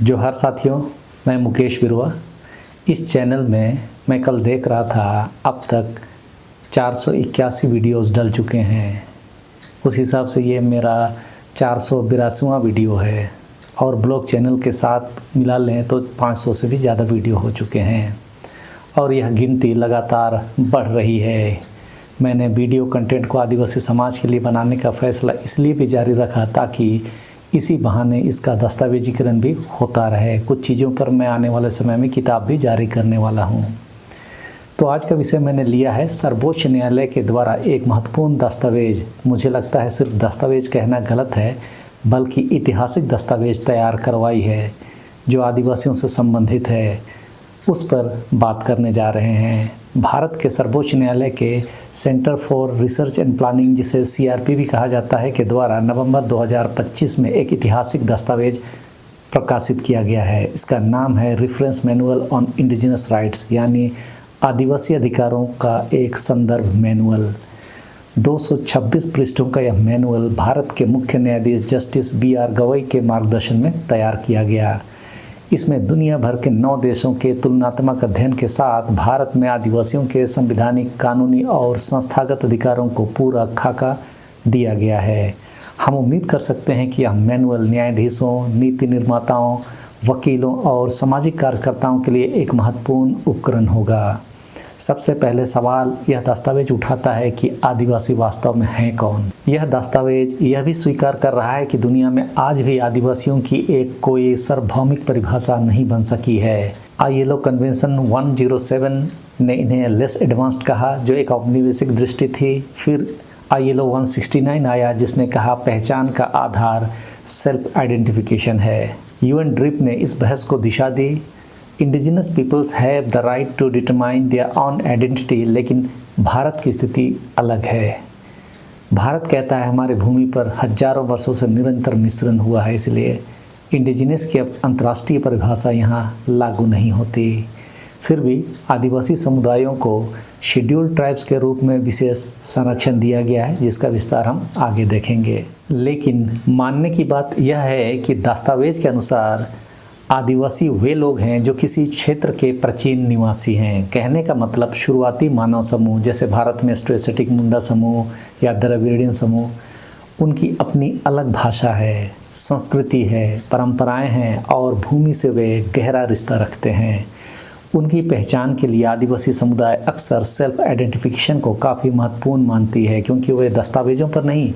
जोहार साथियों, मैं मुकेश बिरुआ। इस चैनल में मैं कल देख रहा था, अब तक 481 वीडियोस डल चुके हैं। उस हिसाब से ये मेरा 482वां वीडियो है और ब्लॉग चैनल के साथ मिला लें तो 500 से भी ज़्यादा वीडियो हो चुके हैं और यह गिनती लगातार बढ़ रही है। मैंने वीडियो कंटेंट को आदिवासी समाज के लिए बनाने का फ़ैसला इसलिए भी जारी रखा ताकि इसी बहाने इसका दस्तावेजीकरण भी होता रहे। कुछ चीज़ों पर मैं आने वाले समय में किताब भी जारी करने वाला हूँ। तो आज का विषय मैंने लिया है सर्वोच्च न्यायालय के द्वारा एक महत्वपूर्ण दस्तावेज। मुझे लगता है सिर्फ दस्तावेज कहना गलत है, बल्कि ऐतिहासिक दस्तावेज तैयार करवाई है जो आदिवासियों से संबंधित है, उस पर बात करने जा रहे हैं। भारत के सर्वोच्च न्यायालय के centre for research and planning, जिसे CRP भी कहा जाता है, के द्वारा नवंबर 2025 में एक ऐतिहासिक दस्तावेज प्रकाशित किया गया है। इसका नाम है reference manual on indigenous rights, यानी आदिवासी अधिकारों का एक संदर्भ मैनुअल। 226 पृष्ठों का यह मैनुअल भारत के मुख्य न्यायाधीश जस्टिस BR गवई के मार्गदर्शन में तैयार किया गया। इसमें दुनिया भर के 9 देशों के तुलनात्मक अध्ययन के साथ भारत में आदिवासियों के संवैधानिक, कानूनी और संस्थागत अधिकारों को पूरा खाका दिया गया है। हम उम्मीद कर सकते हैं कि यह मैनुअल न्यायाधीशों, नीति निर्माताओं, वकीलों और सामाजिक कार्यकर्ताओं के लिए एक महत्वपूर्ण उपकरण होगा। सबसे पहले सवाल यह दस्तावेज उठाता है कि आदिवासी वास्तव में हैं कौन। यह दस्तावेज यह भी स्वीकार कर रहा है कि दुनिया में आज भी आदिवासियों की एक कोई सार्वभौमिक परिभाषा नहीं बन सकी है। ILO कन्वेंशन 107 ने इन्हें लेस एडवांस्ड कहा, जो एक औपनिवेशिक दृष्टि थी। फिर ILO 169 आया, जिसने कहा पहचान का आधार सेल्फ आइडेंटिफिकेशन है। UNDRIP ने इस बहस को दिशा दी। Indigenous peoples have the right to determine their own identity, लेकिन भारत की स्थिति अलग है। भारत कहता है हमारी भूमि पर हजारों वर्षों से निरंतर मिश्रण हुआ है, इसलिए इंडिजिनस की अंतर्राष्ट्रीय परिभाषा यहाँ लागू नहीं होती। फिर भी आदिवासी समुदायों को शेड्यूल्ड ट्राइब्स के रूप में विशेष संरक्षण दिया गया है, जिसका विस्तार हम आगे देखेंगे। लेकिन मानने की बात यह है कि दस्तावेज के अनुसार आदिवासी वे लोग हैं जो किसी क्षेत्र के प्राचीन निवासी हैं। कहने का मतलब शुरुआती मानव समूह, जैसे भारत में स्ट्रेसेटिक मुंडा समूह या द्रविड़ियन समूह, उनकी अपनी अलग भाषा है, संस्कृति है, परंपराएं हैं और भूमि से वे गहरा रिश्ता रखते हैं। उनकी पहचान के लिए आदिवासी समुदाय अक्सर सेल्फ आइडेंटिफिकेशन को काफ़ी महत्वपूर्ण मानती है, क्योंकि वे दस्तावेजों पर नहीं,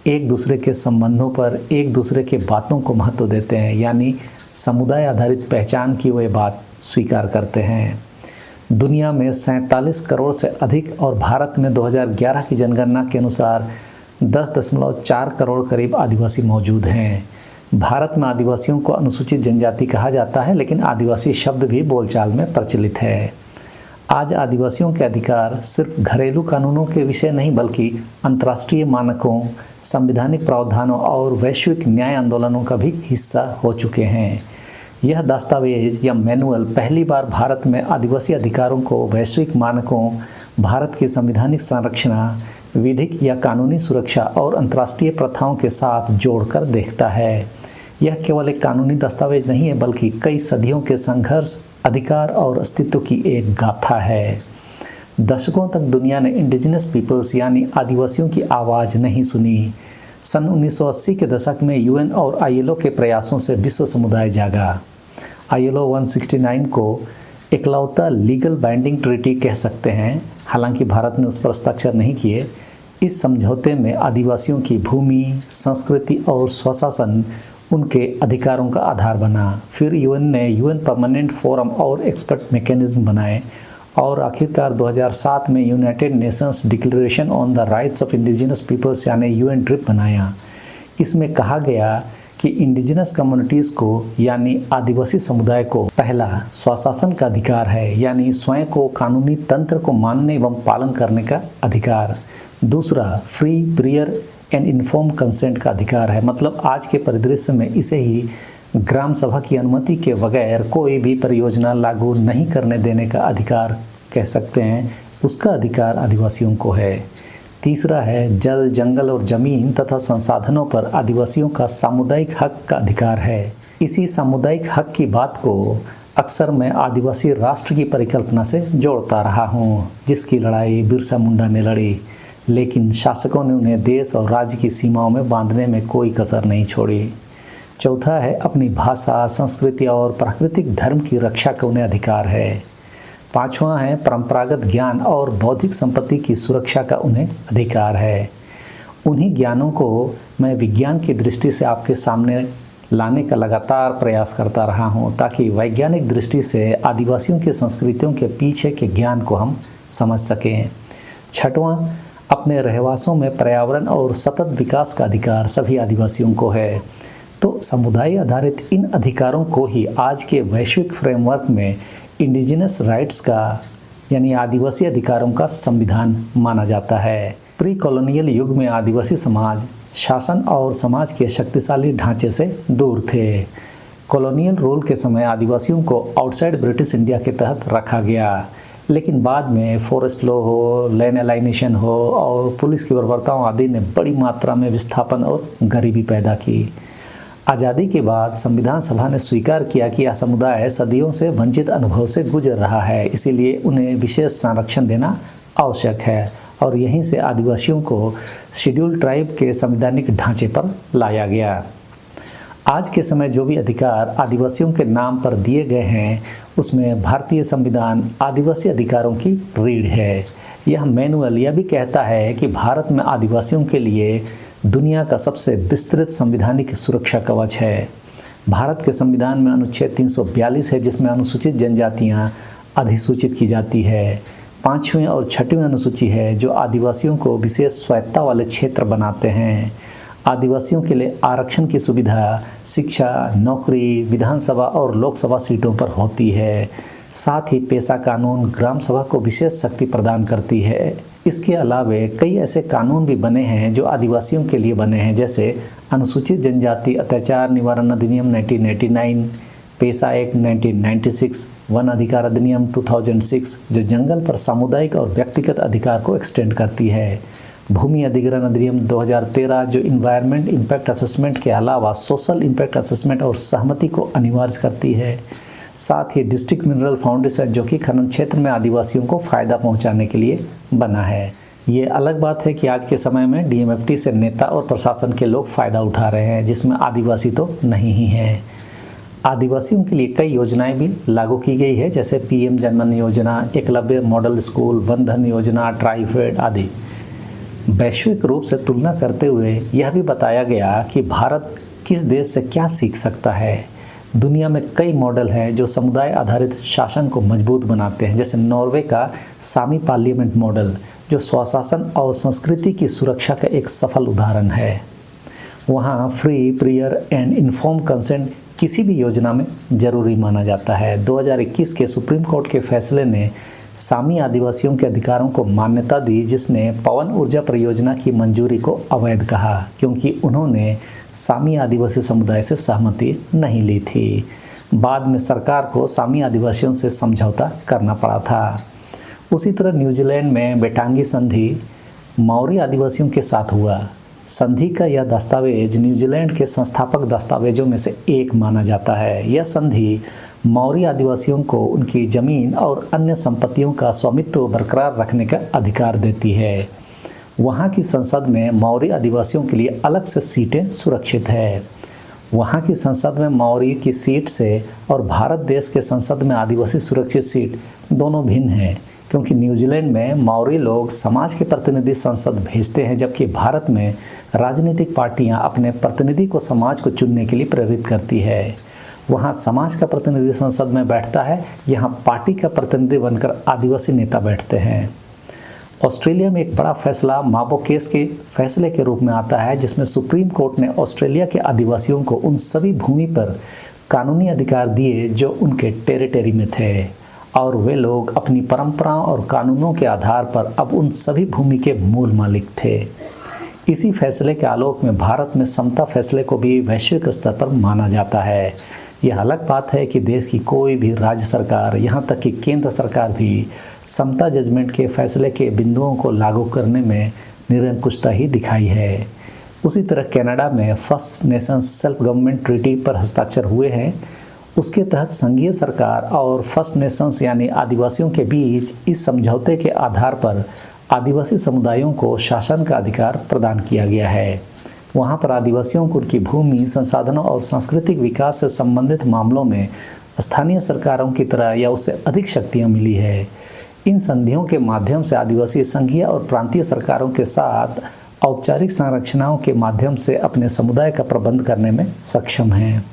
एक दूसरे के संबंधों पर, एक दूसरे के बातों को महत्व देते हैं, यानी समुदाय आधारित पहचान की वे बात स्वीकार करते हैं। दुनिया में 47 करोड़ से अधिक और भारत में 2011 की जनगणना के अनुसार 10.4 करोड़ करीब आदिवासी मौजूद हैं। भारत में आदिवासियों को अनुसूचित जनजाति कहा जाता है, लेकिन आदिवासी शब्द भी बोलचाल में प्रचलित है। आज आदिवासियों के अधिकार सिर्फ घरेलू कानूनों के विषय नहीं, बल्कि अंतर्राष्ट्रीय मानकों, संवैधानिक प्रावधानों और वैश्विक न्याय आंदोलनों का भी हिस्सा हो चुके हैं। यह दस्तावेज या मैनुअल पहली बार भारत में आदिवासी अधिकारों को वैश्विक मानकों, भारत की संवैधानिक संरचना, विधिक या कानूनी सुरक्षा और अंतर्राष्ट्रीय प्रथाओं के साथ जोड़कर देखता है। यह केवल एक कानूनी दस्तावेज नहीं है, बल्कि कई सदियों के संघर्ष, अधिकार और अस्तित्व की एक गाथा है। दशकों तक दुनिया ने इंडिजिनस पीपल्स यानी आदिवासियों की आवाज़ नहीं सुनी। सन 1980 के दशक में UN और ILO के प्रयासों से विश्व समुदाय जागा। ILO 169 को इकलौता लीगल बाइंडिंग ट्रीटी कह सकते हैं, हालांकि भारत ने उस पर हस्ताक्षर नहीं किए। इस समझौते में आदिवासियों की भूमि, संस्कृति और स्वशासन उनके अधिकारों का आधार बना। फिर UN ने UN परमानेंट फोरम और एक्सपर्ट मैकेनिज्म बनाए और आखिरकार 2007 में united nations declaration on the rights of indigenous peoples यानी UNDRIP बनाया। इसमें कहा गया कि इंडिजिनस कम्युनिटीज़ को यानी आदिवासी समुदाय को पहला स्वशासन का अधिकार है, यानी स्वयं को कानूनी तंत्र को मानने एवं पालन करने का अधिकार। दूसरा free, prior and inform consent का अधिकार है, मतलब आज के परिदृश्य में इसे ही ग्राम सभा की अनुमति के बगैर कोई भी परियोजना लागू नहीं करने देने का अधिकार कह सकते हैं, उसका अधिकार आदिवासियों को है। तीसरा है जल, जंगल और जमीन तथा संसाधनों पर आदिवासियों का सामुदायिक हक का अधिकार है। इसी सामुदायिक हक की बात को अक्सर मैं आदिवासी राष्ट्र की परिकल्पना से जोड़ता रहा हूँ, जिसकी लड़ाई बिरसा मुंडा ने लड़ी, लेकिन शासकों ने उन्हें देश और राज्य की सीमाओं में बांधने में कोई कसर नहीं छोड़ी। चौथा है अपनी भाषा, संस्कृति और प्राकृतिक धर्म की रक्षा का उन्हें अधिकार है। पांचवा है परंपरागत ज्ञान और बौद्धिक संपत्ति की सुरक्षा का उन्हें अधिकार है। उन्हीं ज्ञानों को मैं विज्ञान की दृष्टि से आपके सामने लाने का लगातार प्रयास करता रहा हूं, ताकि वैज्ञानिक दृष्टि से आदिवासियों की संस्कृतियों के पीछे के ज्ञान को हम समझ सकें। छठवां, अपने रहवासों में पर्यावरण और सतत विकास का अधिकार सभी आदिवासियों को है। तो समुदाय आधारित इन अधिकारों को ही आज के वैश्विक फ्रेमवर्क में इंडिजिनस राइट्स का यानी आदिवासी अधिकारों का संविधान माना जाता है। प्री कॉलोनियल युग में आदिवासी समाज शासन और समाज के शक्तिशाली ढांचे से दूर थे। कॉलोनियल रूल के समय आदिवासियों को आउटसाइड ब्रिटिश इंडिया के तहत रखा गया, लेकिन बाद में फॉरेस्ट लॉ हो, लैंड अलाइनेशन हो और पुलिस की बर्बरताओं आदि ने बड़ी मात्रा में विस्थापन और गरीबी पैदा की। आज़ादी के बाद संविधान सभा ने स्वीकार किया कि यह समुदाय सदियों से वंचित अनुभव से गुजर रहा है, इसीलिए उन्हें विशेष संरक्षण देना आवश्यक है, और यहीं से आदिवासियों को शेड्यूल ट्राइब के संवैधानिक ढांचे पर लाया गया। आज के समय जो भी अधिकार आदिवासियों के नाम पर दिए गए हैं, उसमें भारतीय संविधान आदिवासी अधिकारों की रीढ़ है। यह मैनुअल यह भी कहता है कि भारत में आदिवासियों के लिए दुनिया का सबसे विस्तृत संवैधानिक सुरक्षा कवच है। भारत के संविधान में अनुच्छेद 342 है, जिसमें अनुसूचित जनजातियां अधिसूचित की जाती है। 5वीं और 6वीं अनुसूची है जो आदिवासियों को विशेष स्वायत्ता वाले क्षेत्र बनाते हैं। आदिवासियों के लिए आरक्षण की सुविधा शिक्षा, नौकरी, विधानसभा और लोकसभा सीटों पर होती है। साथ ही पेशा कानून ग्राम सभा को विशेष शक्ति प्रदान करती है। इसके अलावे कई ऐसे कानून भी बने हैं जो आदिवासियों के लिए बने हैं, जैसे अनुसूचित जनजाति अत्याचार निवारण अधिनियम 1999, पेशा एक्ट 1996, वन अधिकार अधिनियम 2006 जो जंगल पर सामुदायिक और व्यक्तिगत अधिकार को एक्सटेंड करती है, भूमि अधिग्रहण अधिनियम 2013 जो इन्वायरमेंट इम्पैक्ट असेसमेंट के अलावा सोशल इम्पैक्ट असेसमेंट और सहमति को अनिवार्य करती है। साथ ही डिस्ट्रिक्ट मिनरल फाउंडेशन जो कि खनन क्षेत्र में आदिवासियों को फ़ायदा पहुंचाने के लिए बना है। ये अलग बात है कि आज के समय में डीएमएफटी से नेता और प्रशासन के लोग फ़ायदा उठा रहे हैं, जिसमें आदिवासी तो नहीं ही हैं। आदिवासियों के लिए कई योजनाएं भी लागू की गई है, जैसे पीएम जनमन योजना, एकलव्य मॉडल स्कूल, वन धन योजना, ट्राइफेड आदि। वैश्विक रूप से तुलना करते हुए यह भी बताया गया कि भारत किस देश से क्या सीख सकता है। दुनिया में कई मॉडल हैं जो समुदाय आधारित शासन को मजबूत बनाते हैं, जैसे नॉर्वे का सामी पार्लियामेंट मॉडल जो स्वशासन और संस्कृति की सुरक्षा का एक सफल उदाहरण है। वहाँ free, prior and inform consent किसी भी योजना में जरूरी माना जाता है। 2021 के सुप्रीम कोर्ट के फैसले ने सामी आदिवासियों के अधिकारों को मान्यता दी, जिसने पवन ऊर्जा परियोजना की मंजूरी को अवैध कहा, क्योंकि उन्होंने सामी आदिवासी समुदाय से सहमति नहीं ली थी। बाद में सरकार को सामी आदिवासियों से समझौता करना पड़ा था। उसी तरह न्यूजीलैंड में बेटांगी संधि मौरी आदिवासियों के साथ हुआ। संधि का यह दस्तावेज न्यूजीलैंड के संस्थापक दस्तावेजों में से एक माना जाता है। यह संधि मौरी आदिवासियों को उनकी जमीन और अन्य संपत्तियों का स्वामित्व बरकरार रखने का अधिकार देती है। वहाँ की संसद में मौरी आदिवासियों के लिए अलग से सीटें सुरक्षित है। वहाँ की संसद में मौरी की सीट से और भारत देश के संसद में आदिवासी सुरक्षित सीट दोनों भिन्न हैं, क्योंकि न्यूजीलैंड में मौरी लोग समाज के प्रतिनिधि संसद भेजते हैं, जबकि भारत में राजनीतिक पार्टियां अपने प्रतिनिधि को समाज को चुनने के लिए प्रेरित करती है। वहाँ समाज का प्रतिनिधि संसद में बैठता है, यहाँ पार्टी का प्रतिनिधि बनकर आदिवासी नेता बैठते हैं। ऑस्ट्रेलिया में एक बड़ा फैसला माबो केस के फैसले के रूप में आता है, जिसमें सुप्रीम कोर्ट ने ऑस्ट्रेलिया के आदिवासियों को उन सभी भूमि पर कानूनी अधिकार दिए जो उनके टेरिटरी में थे, और वे लोग अपनी परंपराओं और कानूनों के आधार पर अब उन सभी भूमि के मूल मालिक थे। इसी फैसले के आलोक में भारत में समता फैसले को भी वैश्विक स्तर पर माना जाता है। यह अलग बात है कि देश की कोई भी राज्य सरकार, यहाँ तक कि केंद्र सरकार भी समता जजमेंट के फैसले के बिंदुओं को लागू करने में निरंकुशता ही दिखाई है। उसी तरह कनाडा में first Nations self government treaty पर हस्ताक्षर हुए हैं। उसके तहत संघीय सरकार और फर्स्ट नेशंस यानी आदिवासियों के बीच इस समझौते के आधार पर आदिवासी समुदायों को शासन का अधिकार प्रदान किया गया है। वहाँ पर आदिवासियों को उनकी भूमि, संसाधनों और सांस्कृतिक विकास से संबंधित मामलों में स्थानीय सरकारों की तरह या उससे अधिक शक्तियाँ मिली है। इन संधियों के माध्यम से आदिवासी संघीय और प्रांतीय सरकारों के साथ औपचारिक संरचनाओं के माध्यम से अपने समुदाय का प्रबंध करने में सक्षम हैं।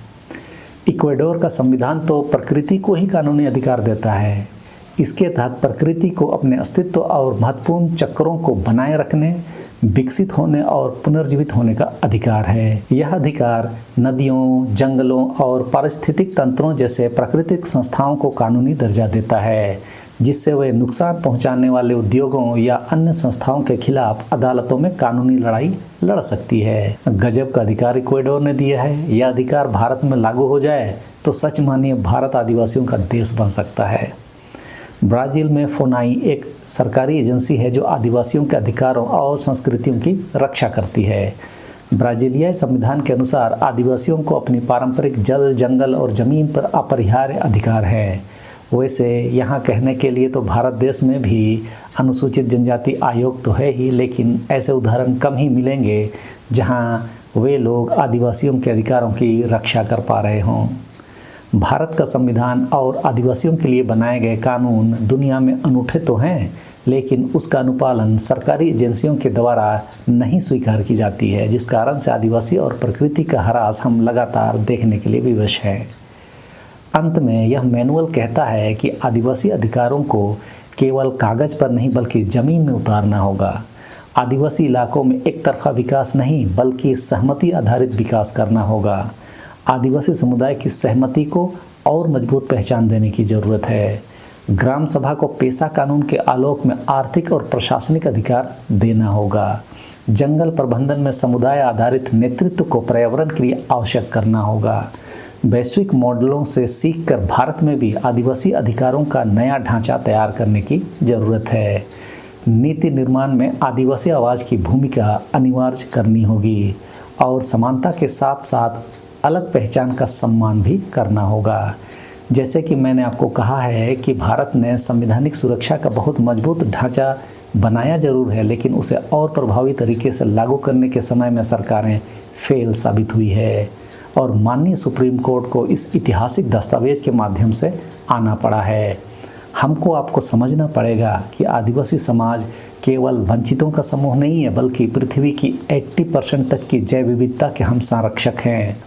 इक्वाडोर का संविधान तो प्रकृति को ही कानूनी अधिकार देता है। इसके तहत प्रकृति को अपने अस्तित्व और महत्वपूर्ण चक्रों को बनाए रखने, विकसित होने और पुनर्जीवित होने का अधिकार है। यह अधिकार नदियों, जंगलों और पारिस्थितिक तंत्रों जैसे प्राकृतिक संस्थाओं को कानूनी दर्जा देता है, जिससे वे नुकसान पहुंचाने वाले उद्योगों या अन्य संस्थाओं के खिलाफ अदालतों में कानूनी लड़ाई लड़ सकती है। गजब का अधिकार इक्वाडोर ने दिया है। यह अधिकार भारत में लागू हो जाए तो सच मानिए भारत आदिवासियों का देश बन सकता है। ब्राज़ील में फोनाई एक सरकारी एजेंसी है जो आदिवासियों के अधिकारों और संस्कृतियों की रक्षा करती है। ब्राज़ीलियाई संविधान के अनुसार आदिवासियों को अपनी पारंपरिक जल, जंगल और ज़मीन पर अपरिहार्य अधिकार है। वैसे यहाँ कहने के लिए तो भारत देश में भी अनुसूचित जनजाति आयोग तो है ही, लेकिन ऐसे उदाहरण कम ही मिलेंगे जहाँ वे लोग आदिवासियों के अधिकारों की रक्षा कर पा रहे हों। भारत का संविधान और आदिवासियों के लिए बनाए गए कानून दुनिया में अनूठे तो हैं, लेकिन उसका अनुपालन सरकारी एजेंसियों के द्वारा नहीं स्वीकार की जाती है, जिस कारण से आदिवासी और प्रकृति का ह्रास हम लगातार देखने के लिए विवश हैं। अंत में यह मैनुअल कहता है कि आदिवासी अधिकारों को केवल कागज पर नहीं बल्कि ज़मीन में उतारना होगा। आदिवासी इलाकों में एक तरफा विकास नहीं बल्कि सहमति आधारित विकास करना होगा। आदिवासी समुदाय की सहमति को और मजबूत पहचान देने की ज़रूरत है। ग्राम सभा को पेशा कानून के आलोक में आर्थिक और प्रशासनिक अधिकार देना होगा। जंगल प्रबंधन में समुदाय आधारित नेतृत्व को पर्यावरण के लिए आवश्यक करना होगा। वैश्विक मॉडलों से सीखकर भारत में भी आदिवासी अधिकारों का नया ढांचा तैयार करने की ज़रूरत है। नीति निर्माण में आदिवासी आवाज़ की भूमिका अनिवार्य करनी होगी और समानता के साथ साथ अलग पहचान का सम्मान भी करना होगा। जैसे कि मैंने आपको कहा है कि भारत ने संवैधानिक सुरक्षा का बहुत मजबूत ढांचा बनाया जरूर है, लेकिन उसे और प्रभावी तरीके से लागू करने के समय में सरकारें फेल साबित हुई है और माननीय सुप्रीम कोर्ट को इस ऐतिहासिक दस्तावेज के माध्यम से आना पड़ा है। हमको आपको समझना पड़ेगा कि आदिवासी समाज केवल वंचितों का समूह नहीं है, बल्कि पृथ्वी की 80% तक की जैव विविधता के हम संरक्षक हैं।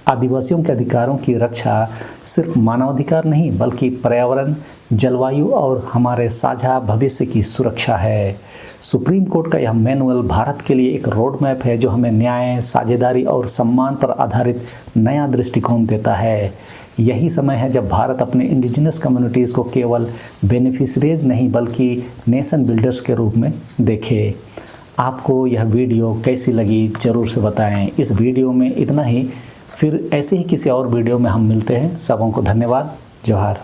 आदिवासियों के अधिकारों की रक्षा सिर्फ मानवाधिकार नहीं बल्कि पर्यावरण, जलवायु और हमारे साझा भविष्य की सुरक्षा है। सुप्रीम कोर्ट का यह मैनुअल भारत के लिए एक रोड मैप है जो हमें न्याय, साझेदारी और सम्मान पर आधारित नया दृष्टिकोण देता है। यही समय है जब भारत अपने इंडिजिनस कम्युनिटीज़ को केवल बेनिफिशरीज नहीं बल्कि नेशन बिल्डर्स के रूप में देखे। आपको यह वीडियो कैसी लगी ज़रूर से बताएं। इस वीडियो में इतना ही, फिर ऐसे ही किसी और वीडियो में हम मिलते हैं। सबों को धन्यवाद। जोहार।